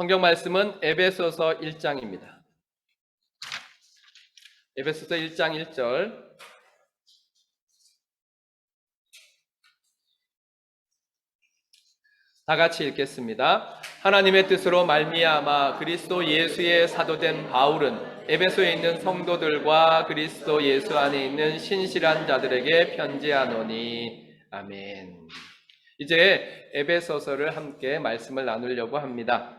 성경 말씀은 에베소서 1장입니다. 에베소서 1장 1절. 다 같이 읽겠습니다. 하나님의 뜻으로 말미암아 그리스도 예수의 사도된 바울은 에베소에 있는 성도들과 그리스도 예수 안에 있는 신실한 자들에게 편지하노니. 아멘. 이제 에베소서를 함께 말씀을 나누려고 합니다.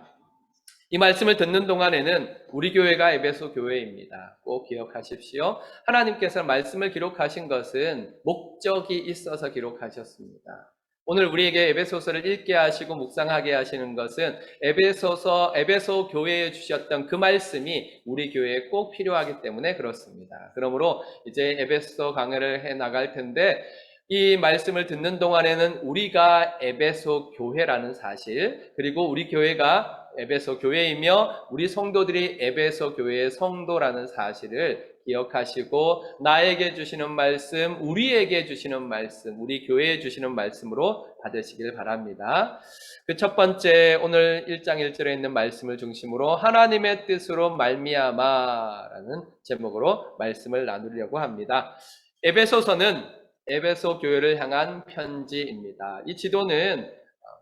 이 말씀을 듣는 동안에는 우리 교회가 에베소 교회입니다. 꼭 기억하십시오. 하나님께서 말씀을 기록하신 것은 목적이 있어서 기록하셨습니다. 오늘 우리에게 에베소서를 읽게 하시고 묵상하게 하시는 것은 에베소 교회에 주셨던 그 말씀이 우리 교회에 꼭 필요하기 때문에 그렇습니다. 그러므로 이제 에베소 강의를 해 나갈 텐데, 이 말씀을 듣는 동안에는 우리가 에베소 교회라는 사실, 그리고 우리 교회가 에베소 교회이며 우리 성도들이 에베소 교회의 성도라는 사실을 기억하시고, 나에게 주시는 말씀, 우리에게 주시는 말씀, 우리 교회에 주시는 말씀으로 받으시길 바랍니다. 그 첫 번째, 오늘 1장 1절에 있는 말씀을 중심으로 하나님의 뜻으로 말미암아라는 제목으로 말씀을 나누려고 합니다. 에베소서는 에베소 교회를 향한 편지입니다. 이 지도는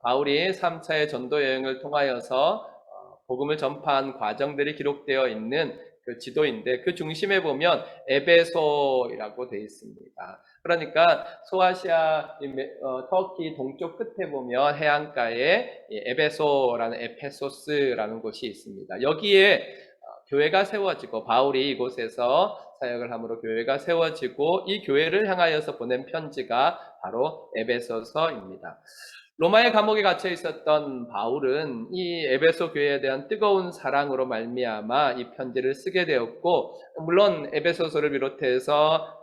바울이 3차의 전도 여행을 통하여서 복음을 전파한 과정들이 기록되어 있는 그 지도인데, 그 중심에 보면 에베소라고 되어 있습니다. 그러니까 소아시아, 터키 동쪽 끝에 보면 해안가에 에베소라는 에페소스라는 곳이 있습니다. 여기에 교회가 세워지고, 바울이 이곳에서 사역을 함으로 교회가 세워지고, 이 교회를 향하여서 보낸 편지가 바로 에베소서입니다. 로마의 감옥에 갇혀 있었던 바울은 이 에베소 교회에 대한 뜨거운 사랑으로 말미암아 이 편지를 쓰게 되었고, 물론 에베소서를 비롯해서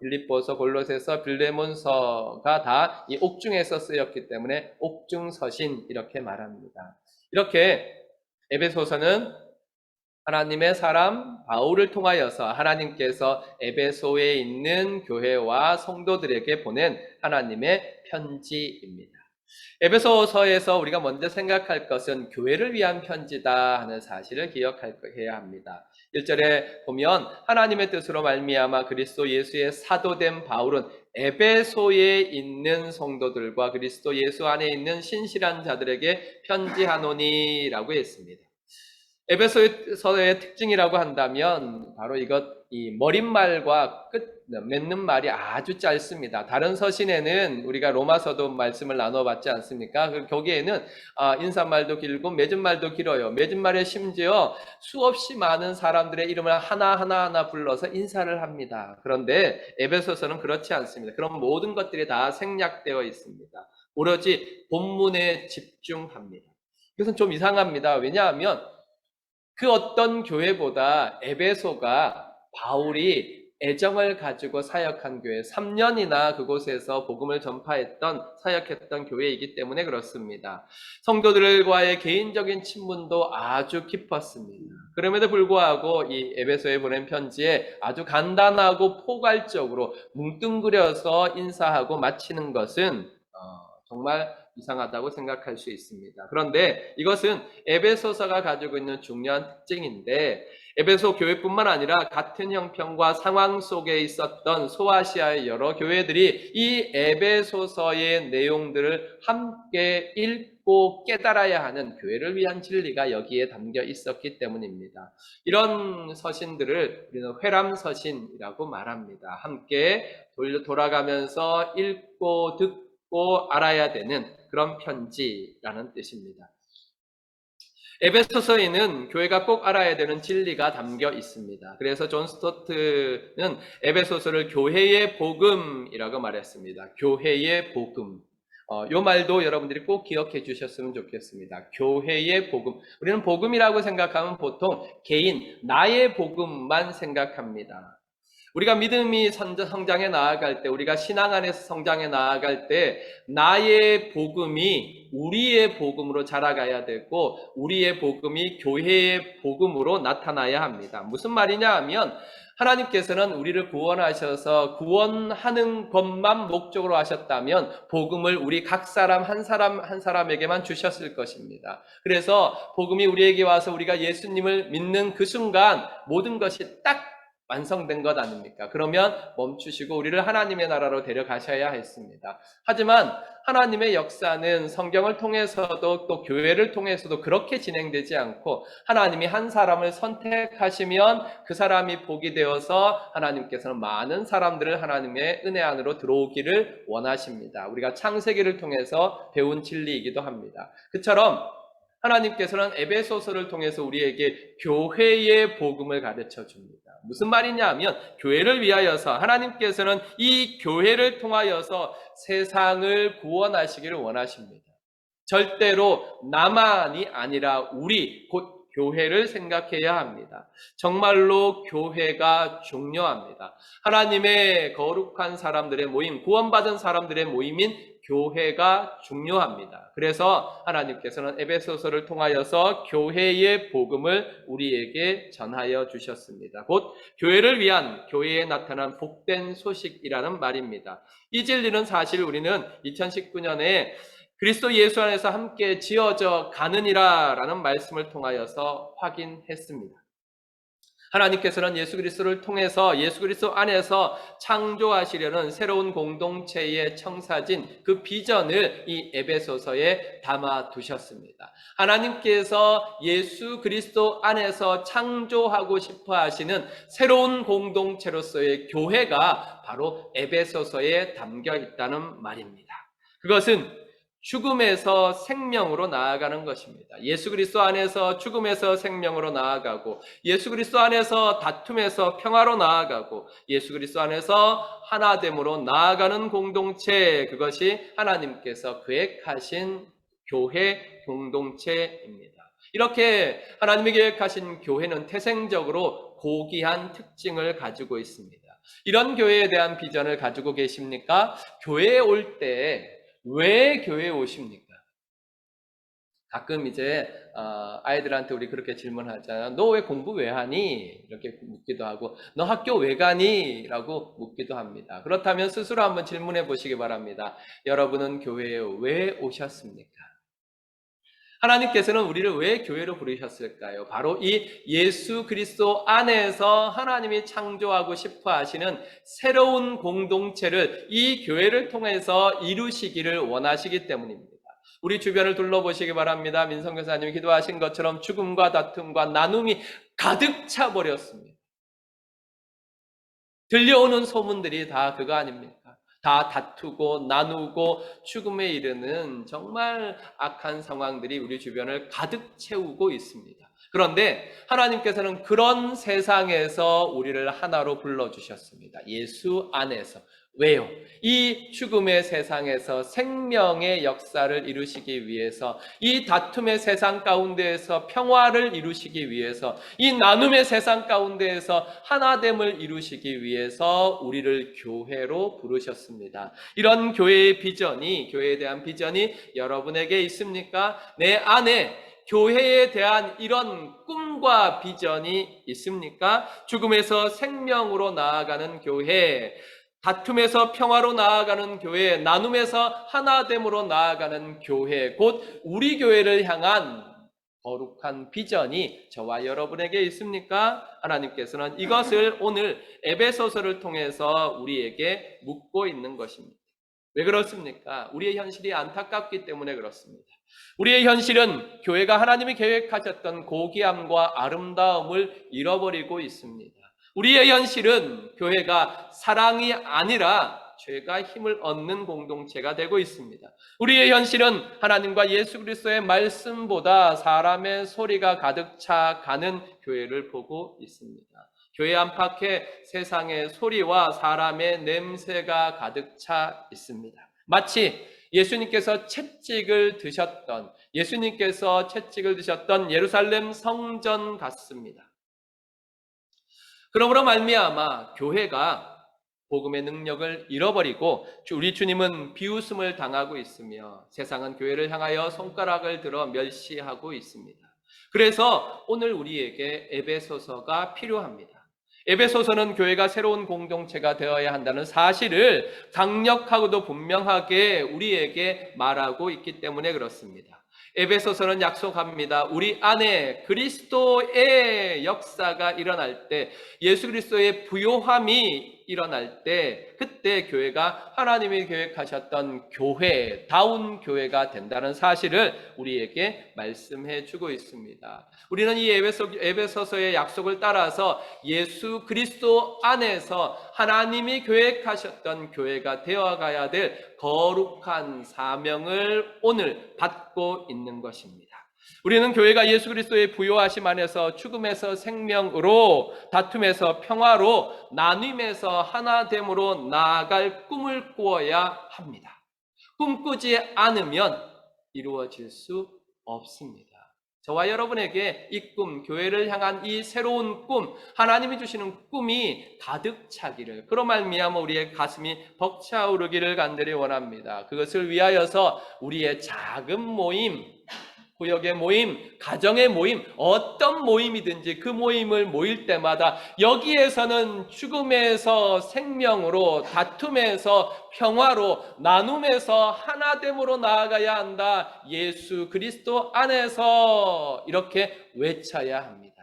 빌립보서, 골로새서, 빌레몬서가 다 이 옥중에서 쓰였기 때문에 옥중서신 이렇게 말합니다. 이렇게 에베소서는 하나님의 사람 바울을 통하여서 하나님께서 에베소에 있는 교회와 성도들에게 보낸 하나님의 편지입니다. 에베소서에서 우리가 먼저 생각할 것은 교회를 위한 편지다 하는 사실을 기억해야 합니다. 1절에 보면 하나님의 뜻으로 말미암아 그리스도 예수의 사도된 바울은 에베소에 있는 성도들과 그리스도 예수 안에 있는 신실한 자들에게 편지하노니라고 했습니다. 에베소서의 특징이라고 한다면 바로 이 머릿말과 끝 맺는 말이 아주 짧습니다. 다른 서신에는 우리가 로마서도 말씀을 나눠봤지 않습니까? 거기에는 인사말도 길고 맺은 말도 길어요. 맺은 말에 심지어 수없이 많은 사람들의 이름을 하나하나 불러서 인사를 합니다. 그런데 에베소서는 그렇지 않습니다. 그럼 모든 것들이 다 생략되어 있습니다. 오로지 본문에 집중합니다. 이것은 좀 이상합니다. 왜냐하면 그 어떤 교회보다 에베소가 바울이 애정을 가지고 사역한 교회, 3년이나 그곳에서 복음을 사역했던 교회이기 때문에 그렇습니다. 성도들과의 개인적인 친분도 아주 깊었습니다. 그럼에도 불구하고 이 에베소에 보낸 편지에 아주 간단하고 포괄적으로 뭉뚱그려서 인사하고 마치는 것은 정말 이상하다고 생각할 수 있습니다. 그런데 이것은 에베소서가 가지고 있는 중요한 특징인데, 에베소 교회뿐만 아니라 같은 형편과 상황 속에 있었던 소아시아의 여러 교회들이 이 에베소서의 내용들을 함께 읽고 깨달아야 하는 교회를 위한 진리가 여기에 담겨 있었기 때문입니다. 이런 서신들을 우리는 회람서신이라고 말합니다. 함께 돌아가면서 읽고 듣고 알아야 되는 그런 편지라는 뜻입니다. 에베소서에는 교회가 꼭 알아야 되는 진리가 담겨 있습니다. 그래서 존 스토트는 에베소서를 교회의 복음이라고 말했습니다. 교회의 복음. 이 말도 여러분들이 꼭 기억해 주셨으면 좋겠습니다. 교회의 복음. 우리는 복음이라고 생각하면 보통 개인, 나의 복음만 생각합니다. 우리가 믿음이 성장해 나아갈 때, 우리가 신앙 안에서 성장해 나아갈 때 나의 복음이 우리의 복음으로 자라가야 되고, 우리의 복음이 교회의 복음으로 나타나야 합니다. 무슨 말이냐 하면 하나님께서는 우리를 구원하셔서 구원하는 것만 목적으로 하셨다면 복음을 우리 각 사람 한 사람에게만 주셨을 것입니다. 그래서 복음이 우리에게 와서 우리가 예수님을 믿는 그 순간 모든 것이 딱 완성된 것 아닙니까? 그러면 멈추시고 우리를 하나님의 나라로 데려가셔야 했습니다. 하지만 하나님의 역사는 성경을 통해서도 또 교회를 통해서도 그렇게 진행되지 않고 하나님이 한 사람을 선택하시면 그 사람이 복이 되어서 하나님께서는 많은 사람들을 하나님의 은혜 안으로 들어오기를 원하십니다. 우리가 창세기를 통해서 배운 진리이기도 합니다. 그처럼 하나님께서는 에베소서를 통해서 우리에게 교회의 복음을 가르쳐 줍니다. 무슨 말이냐 하면 교회를 위하여서 하나님께서는 이 교회를 통하여서 세상을 구원하시기를 원하십니다. 절대로 나만이 아니라 우리 곧 교회를 생각해야 합니다. 정말로 교회가 중요합니다. 하나님의 거룩한 사람들의 모임, 구원받은 사람들의 모임인 교회가 중요합니다. 그래서 하나님께서는 에베소서를 통하여서 교회의 복음을 우리에게 전하여 주셨습니다. 곧 교회를 위한 교회에 나타난 복된 소식이라는 말입니다. 이 진리는 사실 우리는 2019년에 그리스도 예수 안에서 함께 지어져 가느니라 라는 말씀을 통하여서 확인했습니다. 하나님께서는 예수 그리스도를 통해서 예수 그리스도 안에서 창조하시려는 새로운 공동체의 청사진 그 비전을 이 에베소서에 담아 두셨습니다. 하나님께서 예수 그리스도 안에서 창조하고 싶어 하시는 새로운 공동체로서의 교회가 바로 에베소서에 담겨 있다는 말입니다. 그것은 죽음에서 생명으로 나아가는 것입니다. 예수 그리스도 안에서 죽음에서 생명으로 나아가고 예수 그리스도 안에서 다툼에서 평화로 나아가고 예수 그리스도 안에서 하나됨으로 나아가는 공동체, 그것이 하나님께서 계획하신 교회 공동체입니다. 이렇게 하나님이 계획하신 교회는 태생적으로 고귀한 특징을 가지고 있습니다. 이런 교회에 대한 비전을 가지고 계십니까? 교회에 올 때 왜 교회에 오십니까? 가끔 이제 아이들한테 우리 그렇게 질문하잖아요. 너 왜 공부 왜 하니? 이렇게 묻기도 하고 너 학교 왜 가니? 라고 묻기도 합니다. 그렇다면 스스로 한번 질문해 보시기 바랍니다. 여러분은 교회에 왜 오셨습니까? 하나님께서는 우리를 왜 교회로 부르셨을까요? 바로 이 예수 그리스도 안에서 하나님이 창조하고 싶어 하시는 새로운 공동체를 이 교회를 통해서 이루시기를 원하시기 때문입니다. 우리 주변을 둘러보시기 바랍니다. 민성교사님이 기도하신 것처럼 죽음과 다툼과 나눔이 가득 차버렸습니다. 들려오는 소문들이 다 그거 아닙니까? 다 다투고 나누고 죽음에 이르는 정말 악한 상황들이 우리 주변을 가득 채우고 있습니다. 그런데 하나님께서는 그런 세상에서 우리를 하나로 불러주셨습니다. 예수 안에서. 왜요? 이 죽음의 세상에서 생명의 역사를 이루시기 위해서, 이 다툼의 세상 가운데에서 평화를 이루시기 위해서, 이 나눔의 세상 가운데에서 하나됨을 이루시기 위해서 우리를 교회로 부르셨습니다. 이런 교회의 비전이, 교회에 대한 비전이 여러분에게 있습니까? 내 안에 교회에 대한 이런 꿈과 비전이 있습니까? 죽음에서 생명으로 나아가는 교회, 다툼에서 평화로 나아가는 교회, 나눔에서 하나됨으로 나아가는 교회, 곧 우리 교회를 향한 거룩한 비전이 저와 여러분에게 있습니까? 하나님께서는 이것을 오늘 에베소서를 통해서 우리에게 묻고 있는 것입니다. 왜 그렇습니까? 우리의 현실이 안타깝기 때문에 그렇습니다. 우리의 현실은 교회가 하나님이 계획하셨던 고귀함과 아름다움을 잃어버리고 있습니다. 우리의 현실은 교회가 사랑이 아니라 죄가 힘을 얻는 공동체가 되고 있습니다. 우리의 현실은 하나님과 예수 그리스도의 말씀보다 사람의 소리가 가득 차 가는 교회를 보고 있습니다. 교회 안팎에 세상의 소리와 사람의 냄새가 가득 차 있습니다. 마치 예수님께서 채찍을 드셨던 예루살렘 성전 같습니다. 그러므로 말미암아 교회가 복음의 능력을 잃어버리고 우리 주님은 비웃음을 당하고 있으며 세상은 교회를 향하여 손가락을 들어 멸시하고 있습니다. 그래서 오늘 우리에게 에베소서가 필요합니다. 에베소서는 교회가 새로운 공동체가 되어야 한다는 사실을 강력하고도 분명하게 우리에게 말하고 있기 때문에 그렇습니다. 에베소서는 약속합니다. 우리 안에 그리스도의 역사가 일어날 때, 예수 그리스도의 부요함이 일어날 때, 그때 교회가 하나님이 계획하셨던 교회다운 교회가 된다는 사실을 우리에게 말씀해 주고 있습니다. 우리는 이 에베소서의 약속을 따라서 예수 그리스도 안에서 하나님이 계획하셨던 교회가 되어가야 될 거룩한 사명을 오늘 받고 있는 것입니다. 우리는 교회가 예수 그리스도의 부요하심 안에서 죽음에서 생명으로, 다툼에서 평화로, 나눔에서 하나됨으로 나아갈 꿈을 꾸어야 합니다. 꿈꾸지 않으면 이루어질 수 없습니다. 저와 여러분에게 이 꿈, 교회를 향한 이 새로운 꿈, 하나님이 주시는 꿈이 가득 차기를, 그로 말미암아 우리의 가슴이 벅차오르기를 간절히 원합니다. 그것을 위하여서 우리의 작은 모임, 구역의 모임, 가정의 모임, 어떤 모임이든지 그 모임을 모일 때마다 여기에서는 죽음에서 생명으로, 다툼에서 평화로, 나눔에서 하나됨으로 나아가야 한다. 예수 그리스도 안에서 이렇게 외쳐야 합니다.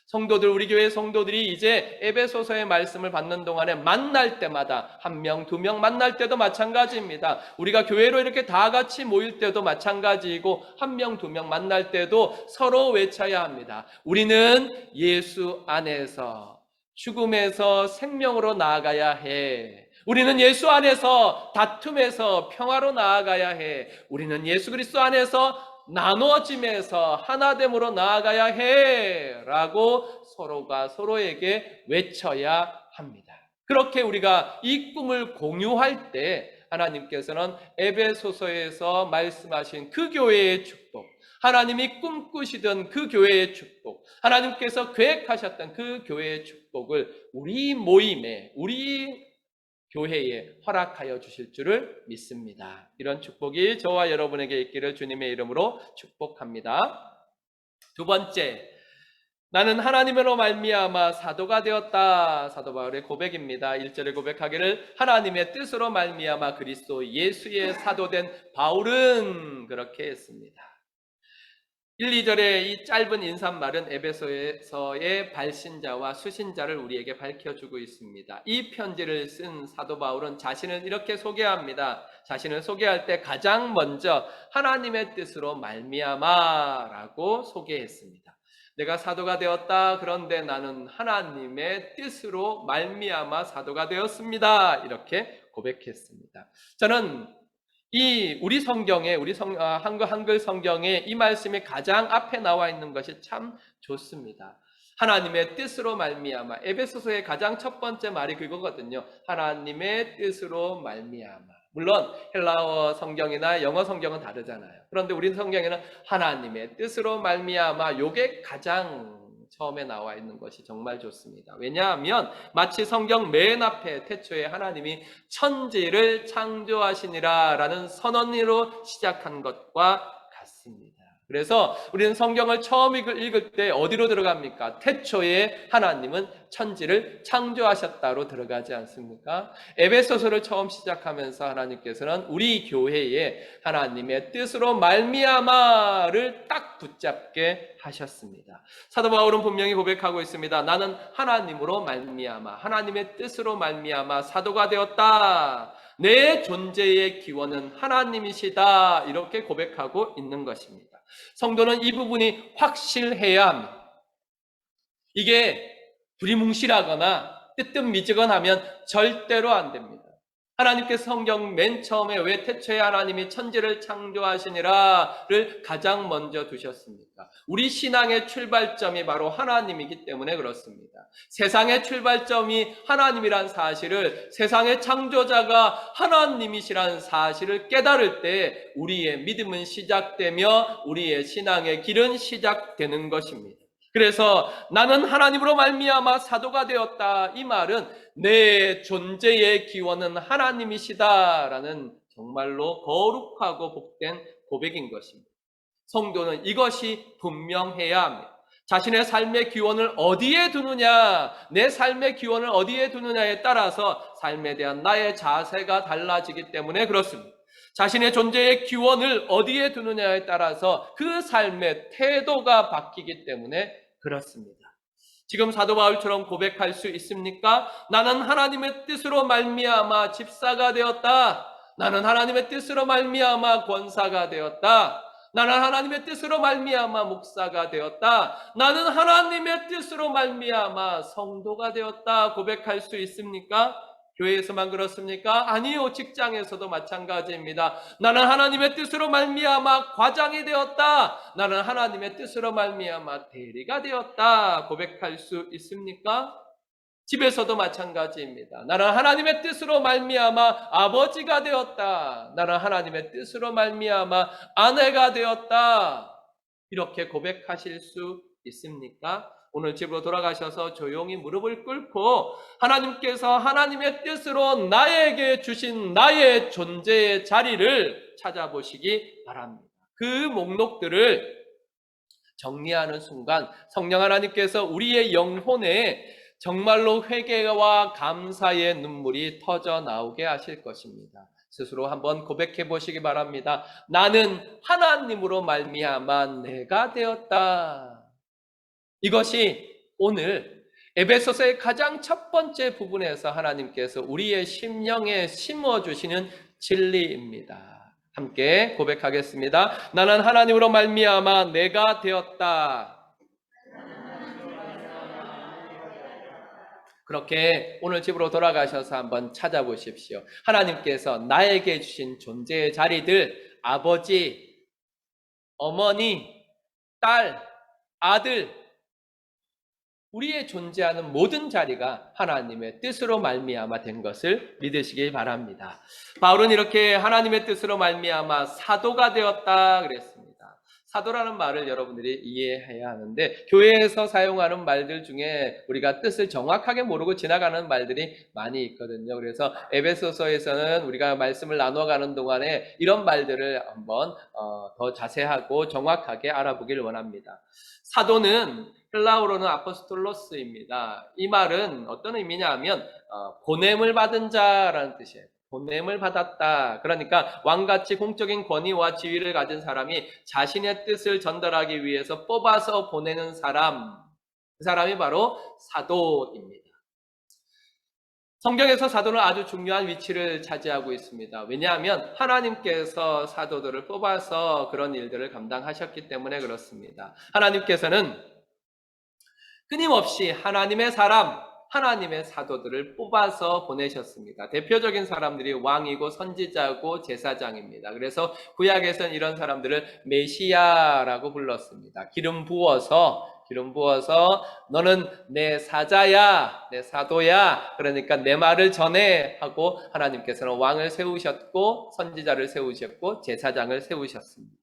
성도들, 우리 교회 성도들이 이제 에베소서의 말씀을 받는 동안에 만날 때마다 한 명, 두 명 만날 때도 마찬가지입니다. 우리가 교회로 이렇게 다 같이 모일 때도 마찬가지이고 한 명, 두 명 만날 때도 서로 외쳐야 합니다. 우리는 예수 안에서 죽음에서 생명으로 나아가야 해. 우리는 예수 안에서 다툼에서 평화로 나아가야 해. 우리는 예수 그리스도 안에서 나누어짐에서 하나됨으로 나아가야 해 라고 서로가 서로에게 외쳐야 합니다. 그렇게 우리가 이 꿈을 공유할 때 하나님께서는 에베소서에서 말씀하신 그 교회의 축복, 하나님이 꿈꾸시던 그 교회의 축복, 하나님께서 계획하셨던 그 교회의 축복을 우리 모임에, 우리 교회에 허락하여 주실 줄을 믿습니다. 이런 축복이 저와 여러분에게 있기를 주님의 이름으로 축복합니다. 두 번째, 나는 하나님으로 말미암아 사도가 되었다. 사도 바울의 고백입니다. 1절에 고백하기를 하나님의 뜻으로 말미암아 그리스도 예수의 사도된 바울은 그렇게 했습니다. 1, 2절의 이 짧은 인사말은 에베소서의 발신자와 수신자를 우리에게 밝혀주고 있습니다. 이 편지를 쓴 사도 바울은 자신을 이렇게 소개합니다. 자신을 소개할 때 가장 먼저 하나님의 뜻으로 말미암아라고 소개했습니다. 내가 사도가 되었다. 그런데 나는 하나님의 뜻으로 말미암아 사도가 되었습니다. 이렇게 고백했습니다. 저는 우리 성경에, 한글 성경에 이 말씀이 가장 앞에 나와 있는 것이 참 좋습니다. 하나님의 뜻으로 말미암아. 에베소서의 가장 첫 번째 말이 그거거든요. 하나님의 뜻으로 말미암아. 물론 헬라어 성경이나 영어 성경은 다르잖아요. 그런데 우리 성경에는 하나님의 뜻으로 말미암아, 요게 가장 처음에 나와 있는 것이 정말 좋습니다. 왜냐하면 마치 성경 맨 앞에 태초에 하나님이 천지를 창조하시니라 라는 선언으로 시작한 것과 같습니다. 그래서 우리는 성경을 처음 읽을 때 어디로 들어갑니까? 태초에 하나님은 천지를 창조하셨다로 들어가지 않습니까? 에베소서를 처음 시작하면서 하나님께서는 우리 교회에 하나님의 뜻으로 말미암아를 딱 붙잡게 하셨습니다. 사도 바울은 분명히 고백하고 있습니다. 나는 하나님으로 말미암아, 하나님의 뜻으로 말미암아 사도가 되었다. 내 존재의 기원은 하나님이시다. 이렇게 고백하고 있는 것입니다. 성도는 이 부분이 확실해야 합니다. 이게 두리뭉실하거나 뜨뜻미지근하면 절대로 안 됩니다. 하나님께서 성경 맨 처음에 왜 태초에 하나님이 천지를 창조하시니라를 가장 먼저 두셨습니까? 우리 신앙의 출발점이 바로 하나님이기 때문에 그렇습니다. 세상의 출발점이 하나님이란 사실을, 세상의 창조자가 하나님이시란 사실을 깨달을 때 우리의 믿음은 시작되며 우리의 신앙의 길은 시작되는 것입니다. 그래서 나는 하나님으로 말미암아 사도가 되었다. 이 말은 내 존재의 기원은 하나님이시다라는 정말로 거룩하고 복된 고백인 것입니다. 성도는 이것이 분명해야 합니다. 자신의 삶의 기원을 어디에 두느냐, 내 삶의 기원을 어디에 두느냐에 따라서 삶에 대한 나의 자세가 달라지기 때문에 그렇습니다. 자신의 존재의 기원을 어디에 두느냐에 따라서 그 삶의 태도가 바뀌기 때문에 그렇습니다. 지금 사도 바울처럼 고백할 수 있습니까? 나는 하나님의 뜻으로 말미암아 집사가 되었다. 나는 하나님의 뜻으로 말미암아 권사가 되었다. 나는 하나님의 뜻으로 말미암아 목사가 되었다. 나는 하나님의 뜻으로 말미암아 성도가 되었다. 고백할 수 있습니까? 교회에서만 그렇습니까? 아니요. 직장에서도 마찬가지입니다. 나는 하나님의 뜻으로 말미암아 과장이 되었다. 나는 하나님의 뜻으로 말미암아 대리가 되었다. 고백할 수 있습니까? 집에서도 마찬가지입니다. 나는 하나님의 뜻으로 말미암아 아버지가 되었다. 나는 하나님의 뜻으로 말미암아 아내가 되었다. 이렇게 고백하실 수 있습니까? 오늘 집으로 돌아가셔서 조용히 무릎을 꿇고 하나님께서 하나님의 뜻으로 나에게 주신 나의 존재의 자리를 찾아보시기 바랍니다. 그 목록들을 정리하는 순간 성령 하나님께서 우리의 영혼에 정말로 회개와 감사의 눈물이 터져 나오게 하실 것입니다. 스스로 한번 고백해 보시기 바랍니다. 나는 하나님으로 말미암아 내가 되었다. 이것이 오늘 에베소서의 가장 첫 번째 부분에서 하나님께서 우리의 심령에 심어주시는 진리입니다. 함께 고백하겠습니다. 나는 하나님으로 말미암아 내가 되었다. 그렇게 오늘 집으로 돌아가셔서 한번 찾아보십시오. 하나님께서 나에게 주신 존재의 자리들, 아버지, 어머니, 딸, 아들, 우리의 존재하는 모든 자리가 하나님의 뜻으로 말미암아 된 것을 믿으시기 바랍니다. 바울은 이렇게 하나님의 뜻으로 말미암아 사도가 되었다 그랬습니다. 사도라는 말을 여러분들이 이해해야 하는데 교회에서 사용하는 말들 중에 우리가 뜻을 정확하게 모르고 지나가는 말들이 많이 있거든요. 그래서 에베소서에서는 우리가 말씀을 나눠가는 동안에 이런 말들을 한번 더 자세하고 정확하게 알아보길 원합니다. 사도는 헬라어로는 아포스톨로스입니다. 이 말은 어떤 의미냐 하면 보냄을 받은 자라는 뜻이에요. 보냄을 받았다. 그러니까 왕같이 공적인 권위와 지위를 가진 사람이 자신의 뜻을 전달하기 위해서 뽑아서 보내는 사람, 그 사람이 바로 사도입니다. 성경에서 사도는 아주 중요한 위치를 차지하고 있습니다. 왜냐하면 하나님께서 사도들을 뽑아서 그런 일들을 감당하셨기 때문에 그렇습니다. 하나님께서는 끊임없이 하나님의 사람, 하나님의 사도들을 뽑아서 보내셨습니다. 대표적인 사람들이 왕이고 선지자고 제사장입니다. 그래서 구약에서는 이런 사람들을 메시아라고 불렀습니다. 기름 부어서 너는 내 사자야, 내 사도야, 그러니까 내 말을 전해 하고 하나님께서는 왕을 세우셨고 선지자를 세우셨고 제사장을 세우셨습니다.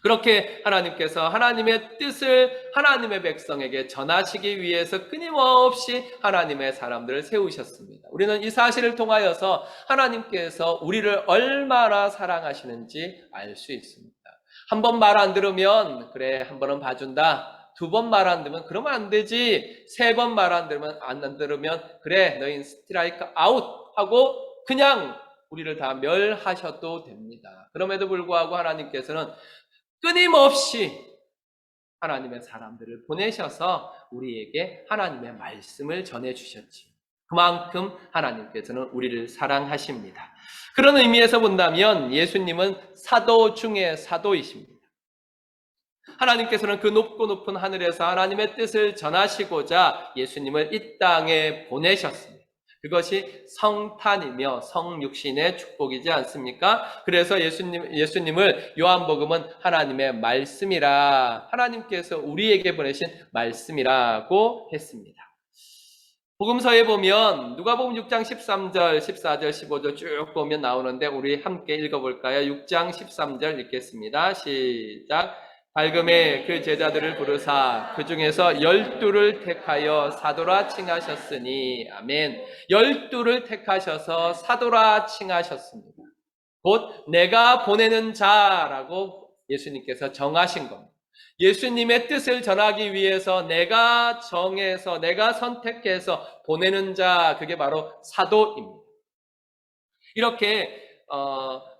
그렇게 하나님께서 하나님의 뜻을 하나님의 백성에게 전하시기 위해서 끊임없이 하나님의 사람들을 세우셨습니다. 우리는 이 사실을 통하여서 하나님께서 우리를 얼마나 사랑하시는지 알 수 있습니다. 한 번 말 안 들으면 그래 한 번은 봐준다. 두 번 말 안 들으면 그러면 안 되지. 세 번 말 안 들으면 그래 너희 스트라이크 아웃 하고 그냥 우리를 다 멸하셔도 됩니다. 그럼에도 불구하고 하나님께서는 끊임없이 하나님의 사람들을 보내셔서 우리에게 하나님의 말씀을 전해주셨지. 그만큼 하나님께서는 우리를 사랑하십니다. 그런 의미에서 본다면 예수님은 사도 중에 사도이십니다. 하나님께서는 그 높고 높은 하늘에서 하나님의 뜻을 전하시고자 예수님을 이 땅에 보내셨습니다. 그것이 성탄이며 성육신의 축복이지 않습니까? 그래서 예수님을 요한복음은 하나님의 말씀이라, 하나님께서 우리에게 보내신 말씀이라고 했습니다. 복음서에 보면 누가복음 6장 13절, 14절, 15절 쭉 보면 나오는데 우리 함께 읽어볼까요? 6장 13절 읽겠습니다. 시작. 밝음에 그 제자들을 부르사 그 중에서 12를 택하여 사도라 칭하셨으니 아멘. 12를 택하셔서 사도라 칭하셨습니다. 곧 내가 보내는 자라고 예수님께서 정하신 겁니다. 예수님의 뜻을 전하기 위해서 내가 정해서 내가 선택해서 보내는 자, 그게 바로 사도입니다. 이렇게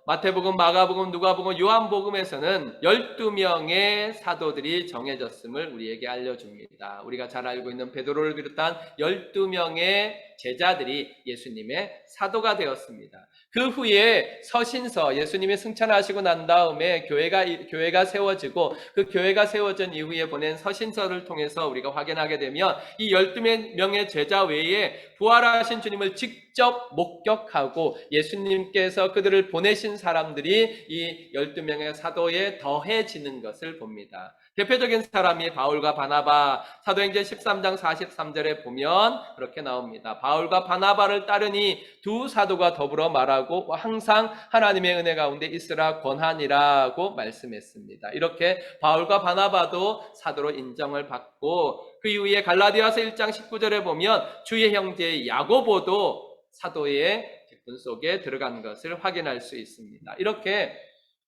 마태복음, 마가복음, 누가복음, 요한복음에서는 12명의 사도들이 정해졌음을 우리에게 알려줍니다. 우리가 잘 알고 있는 베드로를 비롯한 12명의 제자들이 예수님의 사도가 되었습니다. 그 후에 서신서, 예수님이 승천하시고 난 다음에 교회가 세워지고 그 교회가 세워진 이후에 보낸 서신서를 통해서 우리가 확인하게 되면 이 12명의 제자 외에 부활하신 주님을 직접 목격하고 예수님께서 그들을 보내신 사람들이 이 12명의 사도에 더해지는 것을 봅니다. 대표적인 사람이 바울과 바나바, 사도행전 13장 43절에 보면 그렇게 나옵니다. 바울과 바나바를 따르니 두 사도가 더불어 말하고 항상 하나님의 은혜 가운데 있으라 권하니라고 말씀했습니다. 이렇게 바울과 바나바도 사도로 인정을 받고 그 이후에 갈라디아서 1장 19절에 보면 주의 형제 야고보도 사도의 직분 속에 들어간 것을 확인할 수 있습니다. 이렇게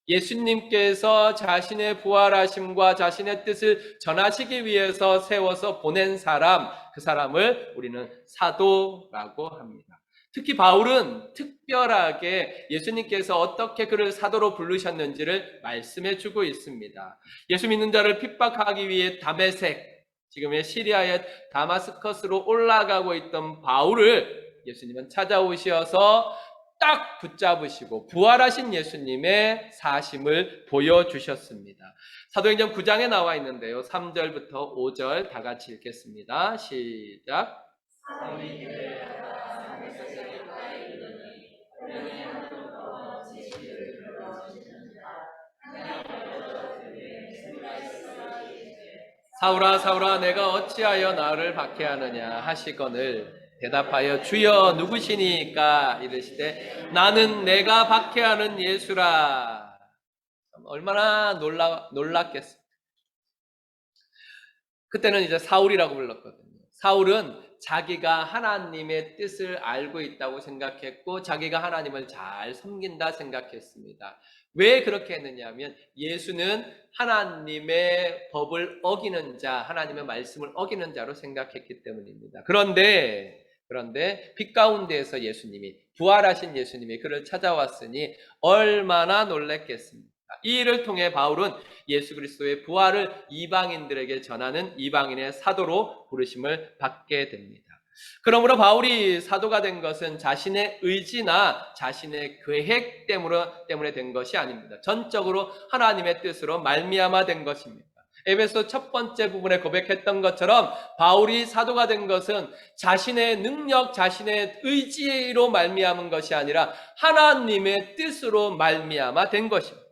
예수님께서 자신의 부활하심과 자신의 뜻을 전하시기 위해서 세워서 보낸 사람, 그 사람을 우리는 사도라고 합니다. 특히 바울은 특별하게 예수님께서 어떻게 그를 사도로 부르셨는지를 말씀해 주고 있습니다. 예수 믿는 자를 핍박하기 위해 다메섹, 지금의 시리아의 다마스커스로 올라가고 있던 바울을 예수님은 찾아오셔서 딱 붙잡으시고 부활하신 예수님의 사심을 보여주셨습니다. 사도행전 9장에 나와 있는데요. 3절부터 5절 다 같이 읽겠습니다. 시작. 사울아 사울아 내가 어찌하여 나를 박해하느냐 하시거늘 대답하여 주여 누구시니까 이르시되 나는 내가 박해하는 예수라. 얼마나 놀랐겠습니까? 그때는 이제 사울이라고 불렀거든요. 사울은 자기가 하나님의 뜻을 알고 있다고 생각했고 자기가 하나님을 잘 섬긴다 생각했습니다. 왜 그렇게 했느냐면 예수는 하나님의 법을 어기는 자, 하나님의 말씀을 어기는 자로 생각했기 때문입니다. 그런데 빛 가운데에서 예수님이, 부활하신 예수님이 그를 찾아왔으니 얼마나 놀랐겠습니까? 이 일을 통해 바울은 예수 그리스도의 부활을 이방인들에게 전하는 이방인의 사도로 부르심을 받게 됩니다. 그러므로 바울이 사도가 된 것은 자신의 의지나 자신의 계획 때문에 된 것이 아닙니다. 전적으로 하나님의 뜻으로 말미암아 된 것입니다. 에베소 첫 번째 부분에 고백했던 것처럼 바울이 사도가 된 것은 자신의 능력, 자신의 의지로 말미암은 것이 아니라 하나님의 뜻으로 말미암아 된 것입니다.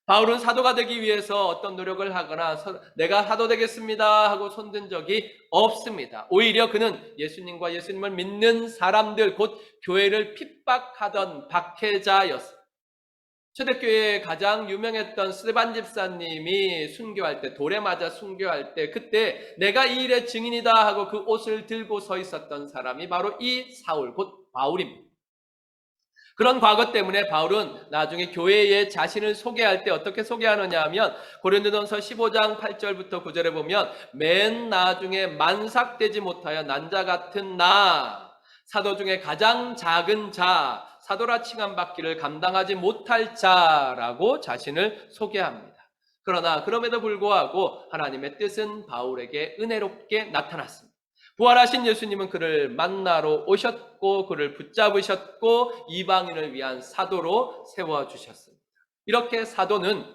바울은 사도가 되기 위해서 어떤 노력을 하거나 내가 사도 되겠습니다 하고 손든 적이 없습니다. 오히려 그는 예수님과 예수님을 믿는 사람들, 곧 교회를 핍박하던 박해자였습니다. 초대교회에 가장 유명했던 스데반 집사님이 순교할 때, 돌에 맞아 순교할 때, 그때 내가 이 일의 증인이다 하고 그 옷을 들고 서 있었던 사람이 바로 이 사울, 곧 바울입니다. 그런 과거 때문에 바울은 나중에 교회에 자신을 소개할 때 어떻게 소개하느냐 하면 고린도전서 15장 8절부터 9절에 보면 맨 나중에 만삭되지 못하여 난자 같은 나, 사도 중에 가장 작은 자, 사도라 칭함받기를 감당하지 못할 자라고 자신을 소개합니다. 그러나 그럼에도 불구하고 하나님의 뜻은 바울에게 은혜롭게 나타났습니다. 부활하신 예수님은 그를 만나러 오셨고 그를 붙잡으셨고 이방인을 위한 사도로 세워주셨습니다. 이렇게 사도는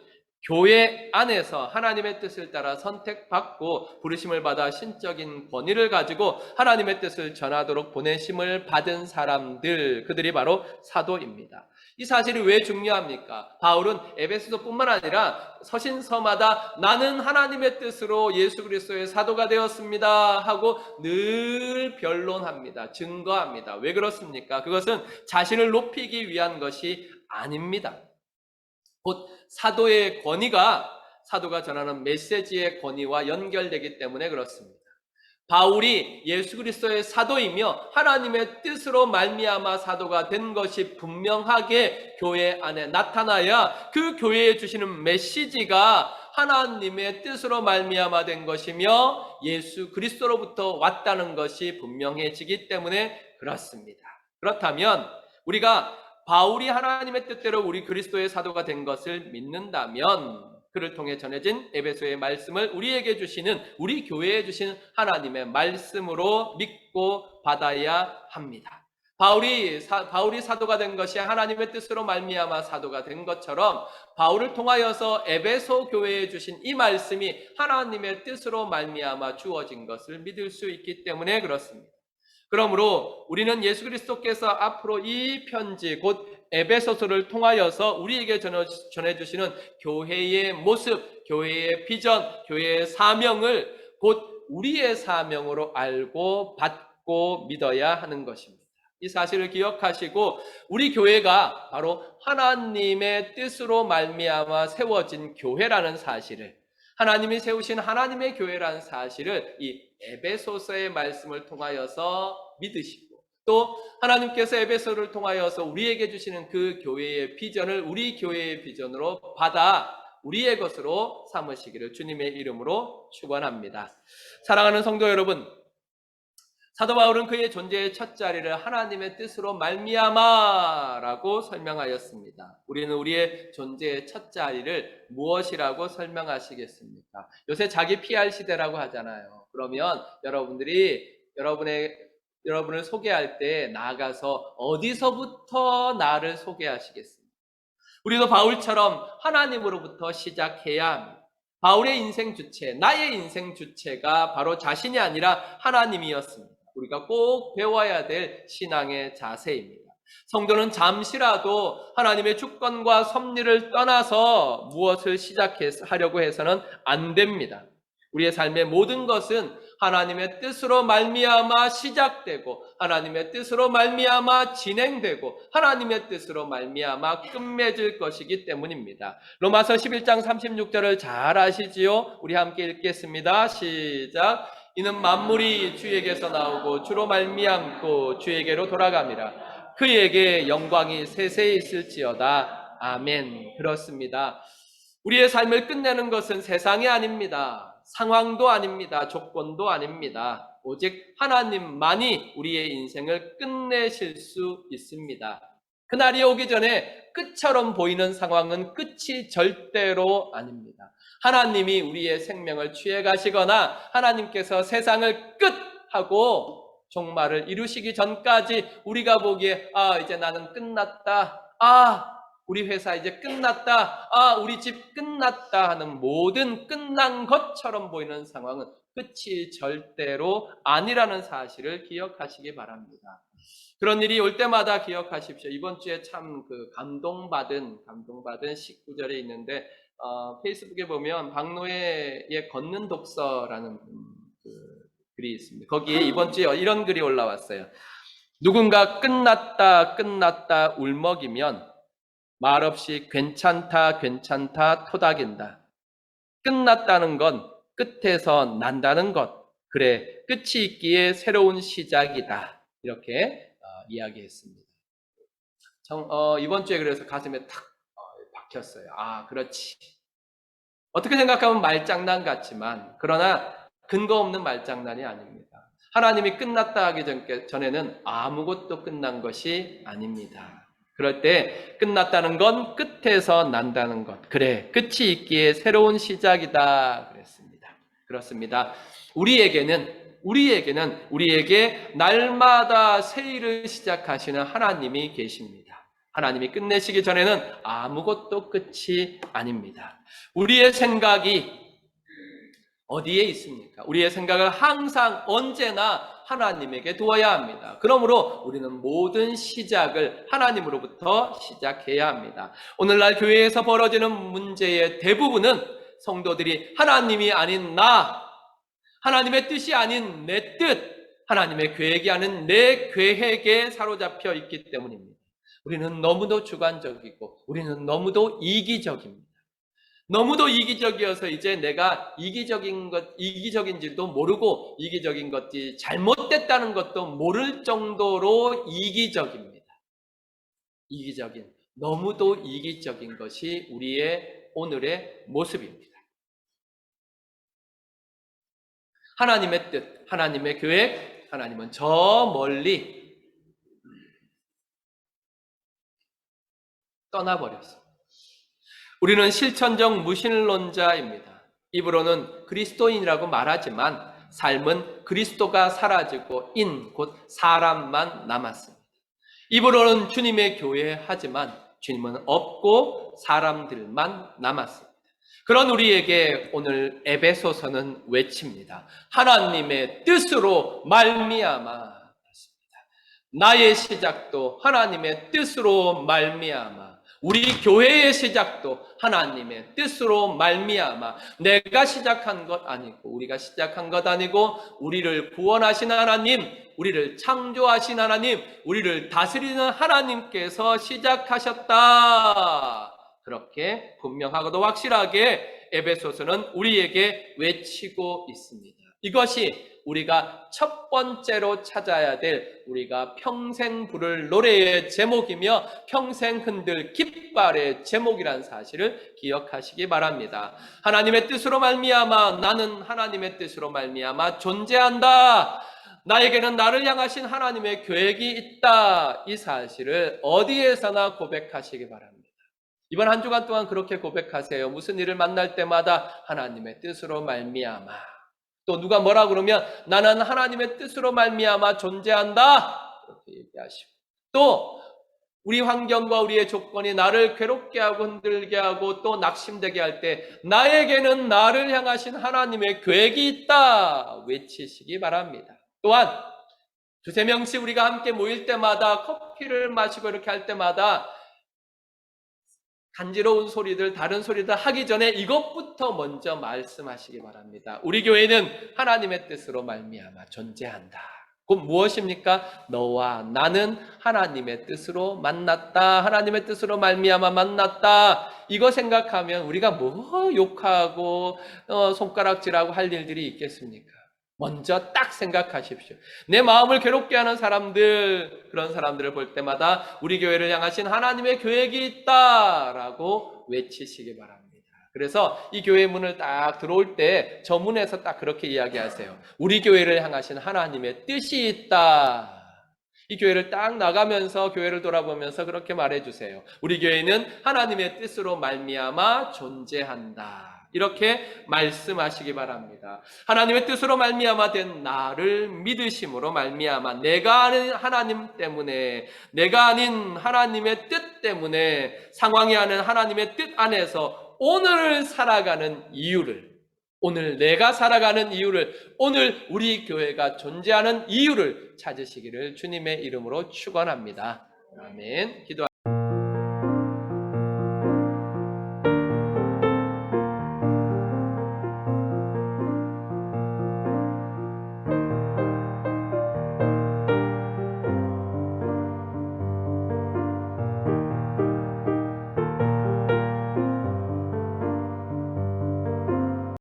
교회 안에서 하나님의 뜻을 따라 선택받고 부르심을 받아 신적인 권위를 가지고 하나님의 뜻을 전하도록 보내심을 받은 사람들, 그들이 바로 사도입니다. 이 사실이 왜 중요합니까? 바울은 에베소서뿐만 아니라 서신서마다 나는 하나님의 뜻으로 예수 그리스도의 사도가 되었습니다 하고 늘 변론합니다. 증거합니다. 왜 그렇습니까? 그것은 자신을 높이기 위한 것이 아닙니다. 곧 사도의 권위가 사도가 전하는 메시지의 권위와 연결되기 때문에 그렇습니다. 바울이 예수 그리스도의 사도이며 하나님의 뜻으로 말미암아 사도가 된 것이 분명하게 교회 안에 나타나야 그 교회에 주시는 메시지가 하나님의 뜻으로 말미암아 된 것이며 예수 그리스도로부터 왔다는 것이 분명해지기 때문에 그렇습니다. 그렇다면 우리가 바울이 하나님의 뜻대로 우리 그리스도의 사도가 된 것을 믿는다면 그를 통해 전해진 에베소의 말씀을 우리에게 주시는, 우리 교회에 주시는 하나님의 말씀으로 믿고 받아야 합니다. 바울이 사도가 된 것이 하나님의 뜻으로 말미암아 사도가 된 것처럼 바울을 통하여서 에베소 교회에 주신 이 말씀이 하나님의 뜻으로 말미암아 주어진 것을 믿을 수 있기 때문에 그렇습니다. 그러므로 우리는 예수 그리스도께서 앞으로 이 편지 곧 에베소서를 통하여서 우리에게 전해주시는 교회의 모습, 교회의 비전, 교회의 사명을 곧 우리의 사명으로 알고 받고 믿어야 하는 것입니다. 이 사실을 기억하시고 우리 교회가 바로 하나님의 뜻으로 말미암아 세워진 교회라는 사실을, 하나님이 세우신 하나님의 교회라는 사실을 이 에베소서의 말씀을 통하여서 믿으시고 또 하나님께서 에베소를 통하여서 우리에게 주시는 그 교회의 비전을 우리 교회의 비전으로 받아 우리의 것으로 삼으시기를 주님의 이름으로 축원합니다. 사랑하는 성도 여러분, 사도 바울은 그의 존재의 첫 자리를 하나님의 뜻으로 말미암아라고 설명하였습니다. 우리는 우리의 존재의 첫 자리를 무엇이라고 설명하시겠습니까? 요새 자기 PR 시대라고 하잖아요. 그러면 여러분을 소개할 때 나아가서 어디서부터 나를 소개하시겠습니까? 우리도 바울처럼 하나님으로부터 시작해야 합니다. 바울의 인생 주체, 나의 인생 주체가 바로 자신이 아니라 하나님이었습니다. 우리가 꼭 배워야 될 신앙의 자세입니다. 성도는 잠시라도 하나님의 주권과 섭리를 떠나서 무엇을 시작하려고 해서는 안 됩니다. 우리의 삶의 모든 것은 하나님의 뜻으로 말미암아 시작되고 하나님의 뜻으로 말미암아 진행되고 하나님의 뜻으로 말미암아 끝맺을 것이기 때문입니다. 로마서 11장 36절을 잘 아시지요? 우리 함께 읽겠습니다. 시작. 이는 만물이 주에게서 나오고 주로 말미암고 주에게로 돌아갑니다. 그에게 영광이 세세히 있을지어다. 아멘. 그렇습니다. 우리의 삶을 끝내는 것은 세상이 아닙니다. 상황도 아닙니다. 조건도 아닙니다. 오직 하나님만이 우리의 인생을 끝내실 수 있습니다. 그날이 오기 전에 끝처럼 보이는 상황은 끝이 절대로 아닙니다. 하나님이 우리의 생명을 취해 가시거나 하나님께서 세상을 끝하고 종말을 이루시기 전까지 우리가 보기에 이제 나는 끝났다. 우리 회사 이제 끝났다. 우리 집 끝났다 하는 모든 끝난 것처럼 보이는 상황은 끝이 절대로 아니라는 사실을 기억하시기 바랍니다. 그런 일이 올 때마다 기억하십시오. 이번 주에 참 감동받은 19절에 있는데 페이스북에 보면 박노해의 걷는 독서라는 글이 있습니다. 거기에 이번 주에 이런 글이 올라왔어요. 누군가 끝났다 울먹이면 말없이 괜찮다 토닥인다. 끝났다는 건 끝에서 난다는 것. 그래, 끝이 있기에 새로운 시작이다. 이렇게 이야기했습니다. 이번 주에 그래서 가슴에 탁 박혔어요. 그렇지. 어떻게 생각하면 말장난 같지만 그러나 근거 없는 말장난이 아닙니다. 하나님이 끝났다 하기 전에는 아무것도 끝난 것이 아닙니다. 그럴 때 끝났다는 건 끝에서 난다는 것. 그래, 끝이 있기에 새로운 시작이다 그랬습니다. 그렇습니다. 우리에게 날마다 새 일을 시작하시는 하나님이 계십니다. 하나님이 끝내시기 전에는 아무것도 끝이 아닙니다. 우리의 생각이 어디에 있습니까? 우리의 생각을 항상 언제나 하나님에게 두어야 합니다. 그러므로 우리는 모든 시작을 하나님으로부터 시작해야 합니다. 오늘날 교회에서 벌어지는 문제의 대부분은 성도들이 하나님이 아닌 나, 하나님의 뜻이 아닌 내 뜻, 하나님의 계획이 아닌 내 계획에 사로잡혀 있기 때문입니다. 우리는 너무도 주관적이고 우리는 너무도 이기적입니다. 너무도 이기적이어서 이제 내가 이기적인지도 모르고 이기적인 것이 잘못됐다는 것도 모를 정도로 이기적입니다. 너무도 이기적인 것이 우리의 오늘의 모습입니다. 하나님의 뜻, 하나님의 계획, 하나님은 저 멀리 떠나버렸습니다. 우리는 실천적 무신론자입니다. 입으로는 그리스도인이라고 말하지만 삶은 그리스도가 사라지고 곧 사람만 남았습니다. 입으로는 주님의 교회 하지만 주님은 없고 사람들만 남았습니다. 그런 우리에게 오늘 에베소서는 외칩니다. 하나님의 뜻으로 말미암아. 나의 시작도 하나님의 뜻으로 말미암아. 우리 교회의 시작도 하나님의 뜻으로 말미암아. 내가 시작한 것 아니고, 우리가 시작한 것 아니고, 우리를 구원하신 하나님, 우리를 창조하신 하나님, 우리를 다스리는 하나님께서 시작하셨다. 그렇게 분명하고도 확실하게 에베소서는 우리에게 외치고 있습니다. 이것이 우리가 첫 번째로 찾아야 될 우리가 평생 부를 노래의 제목이며 평생 흔들 깃발의 제목이라는 사실을 기억하시기 바랍니다. 하나님의 뜻으로 말미암아 나는 하나님의 뜻으로 말미암아 존재한다. 나에게는 나를 향하신 하나님의 계획이 있다. 이 사실을 어디에서나 고백하시기 바랍니다. 이번 한 주간 동안 그렇게 고백하세요. 무슨 일을 만날 때마다 하나님의 뜻으로 말미암아. 또 누가 뭐라 그러면 나는 하나님의 뜻으로 말미암아 존재한다. 그렇게 얘기하시고, 또 우리 환경과 우리의 조건이 나를 괴롭게 하고 흔들게 하고 또 낙심되게 할 때 나에게는 나를 향하신 하나님의 계획이 있다 외치시기 바랍니다. 또한 두세 명씩 우리가 함께 모일 때마다 커피를 마시고 이렇게 할 때마다 간지러운 소리들, 다른 소리들 하기 전에 이것부터 먼저 말씀하시기 바랍니다. 우리 교회는 하나님의 뜻으로 말미암아 존재한다. 곧 무엇입니까? 너와 나는 하나님의 뜻으로 만났다. 하나님의 뜻으로 말미암아 만났다. 이거 생각하면 우리가 뭐 욕하고 손가락질하고 할 일들이 있겠습니까? 먼저 딱 생각하십시오. 내 마음을 괴롭게 하는 사람들, 그런 사람들을 볼 때마다 우리 교회를 향하신 하나님의 계획이 있다라고 외치시기 바랍니다. 그래서 이 교회 문을 딱 들어올 때 저 문에서 딱 그렇게 이야기하세요. 우리 교회를 향하신 하나님의 뜻이 있다. 이 교회를 딱 나가면서 교회를 돌아보면서 그렇게 말해주세요. 우리 교회는 하나님의 뜻으로 말미암아 존재한다. 이렇게 말씀하시기 바랍니다. 하나님의 뜻으로 말미암아 된 나를 믿으심으로 말미암아 내가 아는 하나님 때문에, 내가 아닌 하나님의 뜻 때문에, 상황이 아는 하나님의 뜻 안에서 오늘 살아가는 이유를, 오늘 내가 살아가는 이유를, 오늘 우리 교회가 존재하는 이유를 찾으시기를 주님의 이름으로 축원합니다. 아멘. 기도하겠습니다.